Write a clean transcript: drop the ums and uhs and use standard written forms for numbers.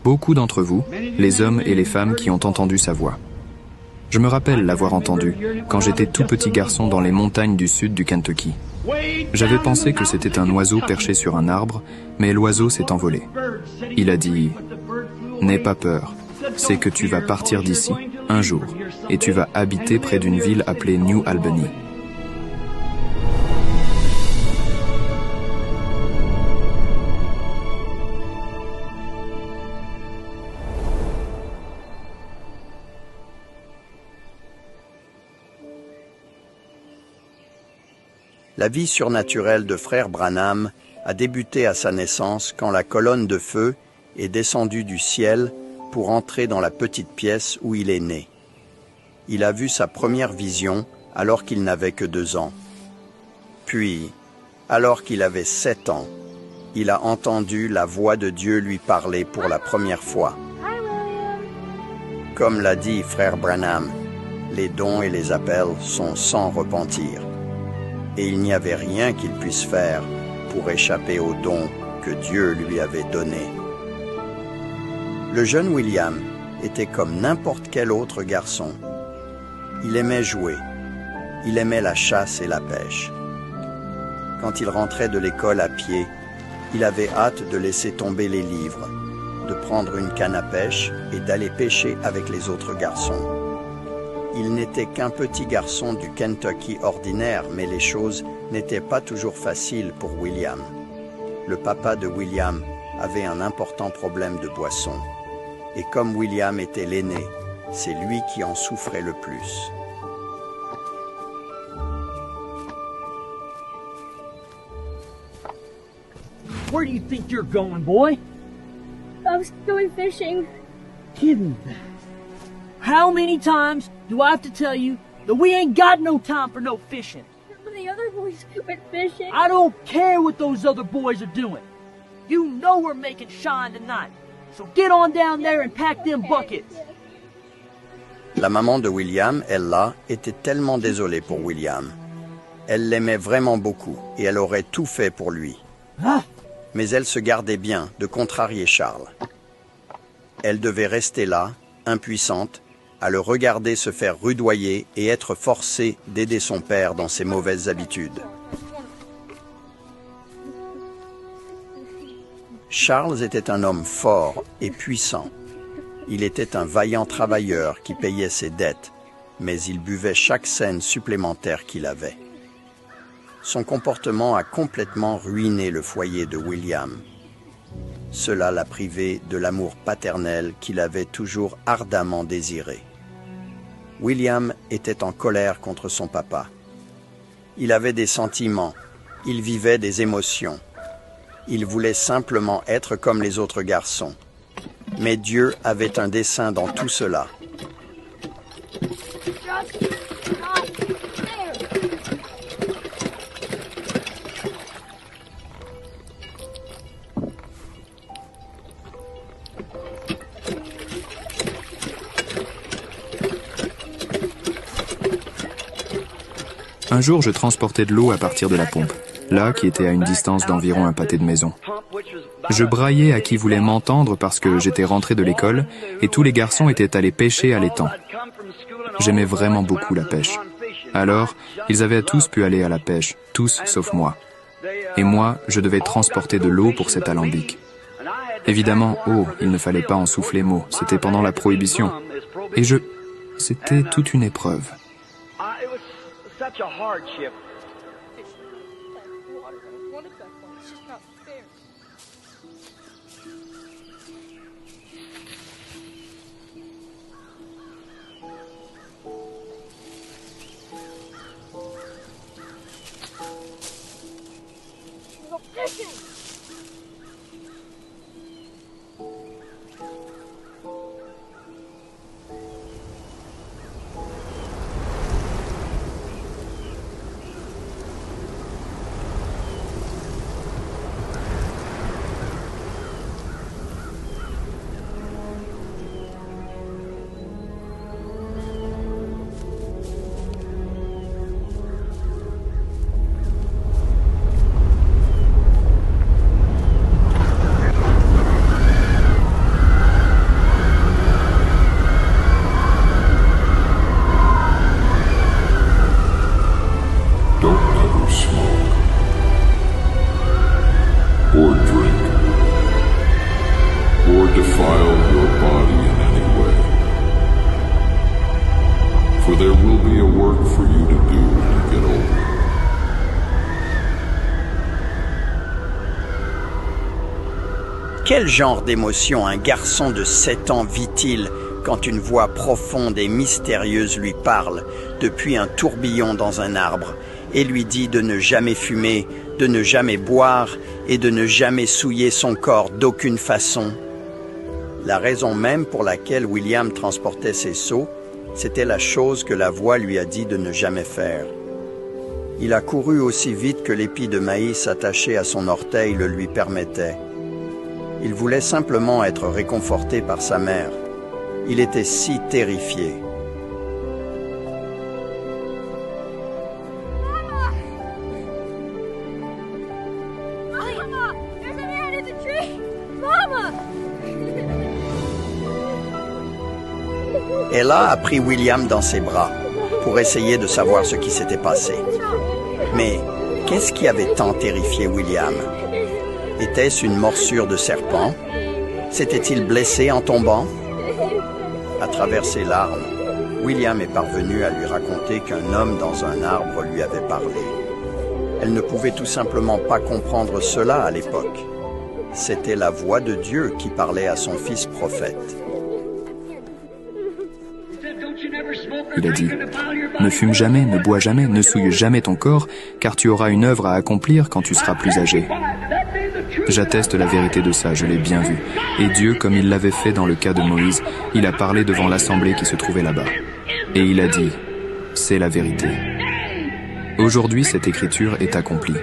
Beaucoup d'entre vous, les hommes et les femmes qui ont entendu sa voix. Je me rappelle l'avoir entendue quand j'étais tout petit garçon dans les montagnes du sud du Kentucky. J'avais pensé que c'était un oiseau perché sur un arbre, mais l'oiseau s'est envolé. Il a dit « N'aie pas peur, c'est que tu vas partir d'ici, un jour, et tu vas habiter près d'une ville appelée New Albany. » La vie surnaturelle de frère Branham a débuté à sa naissance quand la colonne de feu est descendue du ciel pour entrer dans la petite pièce où il est né. Il a vu sa première vision alors qu'il n'avait que 2 ans. Puis, alors qu'il avait 7 ans, il a entendu la voix de Dieu lui parler pour la première fois. Comme l'a dit frère Branham, les dons et les appels sont sans repentir. Et il n'y avait rien qu'il puisse faire pour échapper aux dons que Dieu lui avait donnés. Le jeune William était comme n'importe quel autre garçon. Il aimait jouer, il aimait la chasse et la pêche. Quand il rentrait de l'école à pied, il avait hâte de laisser tomber les livres, de prendre une canne à pêche et d'aller pêcher avec les autres garçons. Il n'était qu'un petit garçon du Kentucky ordinaire, mais les choses n'étaient pas toujours faciles pour William. Le papa de William avait un important problème de boisson. Et comme William était l'aîné, c'est lui qui en souffrait le plus. Where do you think you're going, boy? I was going fishing. Give me that. How many times do I have to tell you that we ain't got no time for no fishing? The other boys went fishing. I don't care what those other boys are doing. You know we're making shine tonight. So get on down there and pack them buckets. La maman de William, Ella, était tellement désolée pour William. Elle l'aimait vraiment beaucoup et elle aurait tout fait pour lui. Ah. Mais elle se gardait bien de contrarier Charles. Elle devait rester là, impuissante, à le regarder se faire rudoyer et être forcée d'aider son père dans ses mauvaises habitudes. Charles était un homme fort et puissant. Il était un vaillant travailleur qui payait ses dettes, mais il buvait chaque cent supplémentaire qu'il avait. Son comportement a complètement ruiné le foyer de William. Cela l'a privé de l'amour paternel qu'il avait toujours ardemment désiré. William était en colère contre son papa. Il avait des sentiments, il vivait des émotions. Il voulait simplement être comme les autres garçons. Mais Dieu avait un dessein dans tout cela. Un jour, je transportais de l'eau à partir de la pompe, là qui était à une distance d'environ un pâté de maison. Je braillais à qui voulait m'entendre parce que j'étais rentré de l'école et tous les garçons étaient allés pêcher à l'étang. J'aimais vraiment beaucoup la pêche. Alors, ils avaient tous pu aller à la pêche, tous sauf moi. Et moi, je devais transporter de l'eau pour cet alambic. Évidemment, il ne fallait pas en souffler mot, c'était pendant la prohibition. Et c'était toute une épreuve. Such a hardship. Quel genre d'émotion un garçon de 7 ans vit-il quand une voix profonde et mystérieuse lui parle depuis un tourbillon dans un arbre et lui dit de ne jamais fumer, de ne jamais boire et de ne jamais souiller son corps d'aucune façon? La raison même pour laquelle William transportait ses seaux, c'était la chose que la voix lui a dit de ne jamais faire. Il a couru aussi vite que l'épi de maïs attaché à son orteil le lui permettait. Il voulait simplement être réconforté par sa mère. Il était si terrifié. Mama! There's a man in the tree! Mama! Ella a pris William dans ses bras pour essayer de savoir ce qui s'était passé. Mais qu'est-ce qui avait tant terrifié William? Était-ce une morsure de serpent? S'était-il blessé en tombant? À travers ses larmes, William est parvenu à lui raconter qu'un homme dans un arbre lui avait parlé. Elle ne pouvait tout simplement pas comprendre cela à l'époque. C'était la voix de Dieu qui parlait à son fils prophète. Il a dit, « Ne fume jamais, ne bois jamais, ne souille jamais ton corps, car tu auras une œuvre à accomplir quand tu seras plus âgé. » J'atteste la vérité de ça, je l'ai bien vu. Et Dieu, comme il l'avait fait dans le cas de Moïse, il a parlé devant l'assemblée qui se trouvait là-bas. Et il a dit, « C'est la vérité. » Aujourd'hui, cette écriture est accomplie.